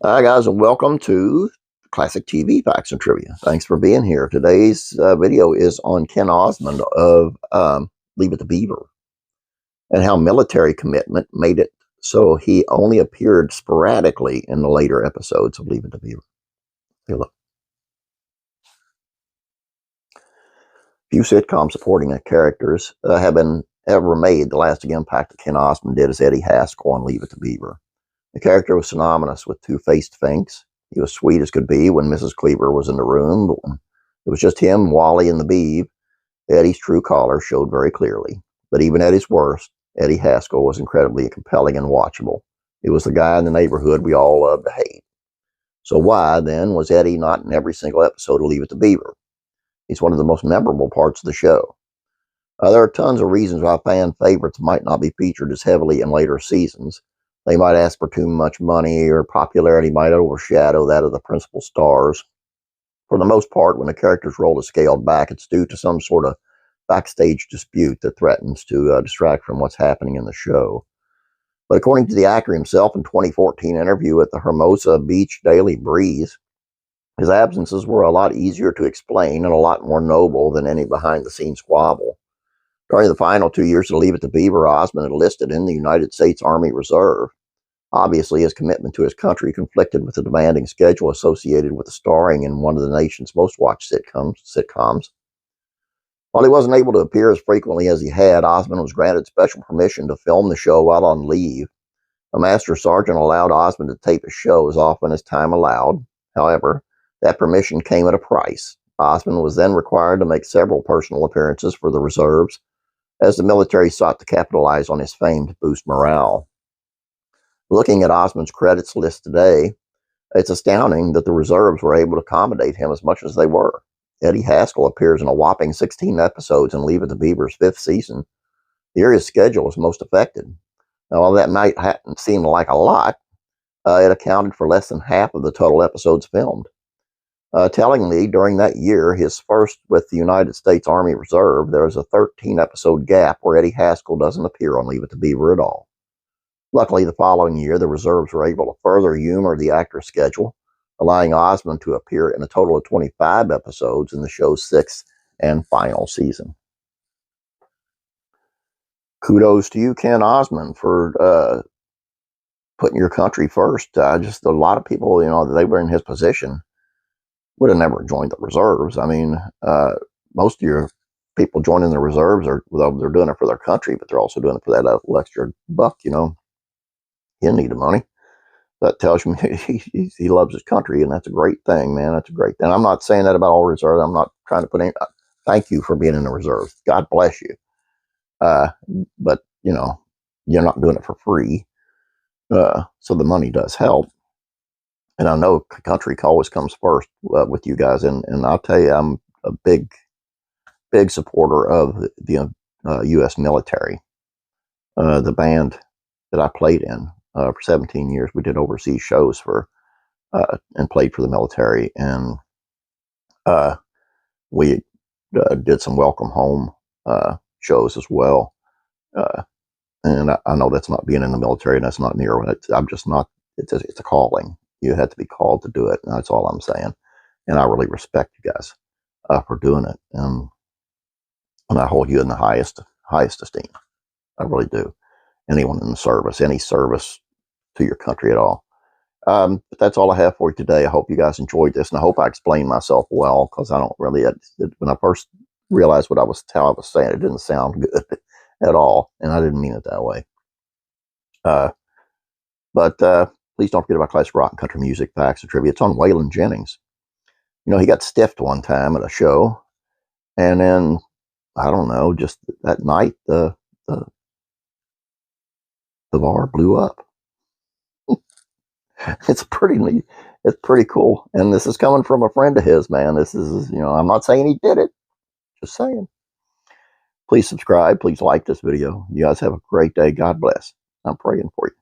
Hi, guys, and welcome to Classic TV Facts and Trivia. Thanks for being here. Today's video is on Ken Osmond of Leave It to Beaver and how military commitment made it so he only appeared sporadically in the later episodes of Leave It to Beaver. Take a look. Few sitcom supporting characters have been ever made. The lasting impact that Ken Osmond did is Eddie Haskell on Leave It to Beaver. The character was synonymous with two-faced Finks. He was sweet as could be when Mrs. Cleaver was in the room, but when it was just him, Wally, and the Beeve, Eddie's true color showed very clearly. But even at his worst, Eddie Haskell was incredibly compelling and watchable. He was the guy in the neighborhood we all loved to hate. So why, then, was Eddie not in every single episode of Leave It to Beaver? He's one of the most memorable parts of the show. There are tons of reasons why fan favorites might not be featured as heavily in later seasons. They might ask for too much money, or popularity might overshadow that of the principal stars. For the most part, when a character's role is scaled back, it's due to some sort of backstage dispute that threatens to distract from what's happening in the show. But according to the actor himself in 2014 interview at the Hermosa Beach Daily Breeze, his absences were a lot easier to explain and a lot more noble than any behind-the-scenes squabble. During the final 2 years of Leave It to Beaver, Osmond enlisted in the United States Army Reserve. Obviously, his commitment to his country conflicted with the demanding schedule associated with the starring in one of the nation's most watched sitcoms. While he wasn't able to appear as frequently as he had, Osmond was granted special permission to film the show while on leave. A master sergeant allowed Osmond to tape his show as often as time allowed. However, that permission came at a price. Osmond was then required to make several personal appearances for the reserves, as the military sought to capitalize on his fame to boost morale. Looking at Osmond's credits list today, it's astounding that the reserves were able to accommodate him as much as they were. Eddie Haskell appears in a whopping 16 episodes in Leave It to Beaver's 5th season. The area's schedule is most affected. Now, while that might seem like a lot, it accounted for less than half of the total episodes filmed. Tellingly, during that year, his first with the United States Army Reserve, there is a 13-episode gap where Eddie Haskell doesn't appear on Leave It to Beaver at all. Luckily, the following year, the reserves were able to further humor the actor's schedule, allowing Osmond to appear in a total of 25 episodes in the show's 6th and final season. Kudos to you, Ken Osmond, for putting your country first. Just a lot of people, they were in his position would have never joined the reserves. I mean, most of your people joining the reserves they're doing it for their country, but they're also doing it for that little extra buck, He didn't need the money. That tells me he loves his country, and that's a great thing, man. That's a great thing. I'm not saying that about all reserves. I'm not trying to put any. Thank you for being in the reserves. God bless you. But you're not doing it for free. So the money does help. And I know country always comes first with you guys. And I'll tell you, I'm a big supporter of the U.S. military. The band that I played in for 17 years, we did overseas shows and played for the military. And we did some welcome home shows as well. And I know that's not being in the military, and that's not near it. I'm just not. It's a calling. You have to be called to do it, and that's all I'm saying. And I really respect you guys for doing it, and I hold you in the highest esteem. I really do. Anyone in the service, any service to your country at all. But that's all I have for you today. I hope you guys enjoyed this, and I hope I explained myself well, because I don't really. When I first realized how I was saying, it didn't sound good at all, and I didn't mean it that way. But please don't forget about classic rock and country music facts and trivia. It's on Waylon Jennings. He got stiffed one time at a show, and then I don't know, just that night the bar blew up. It's pretty cool, and this is coming from a friend of his, man. This is, I'm not saying he did it, just saying. Please subscribe. Please like this video. You guys have a great day. God bless. I'm praying for you.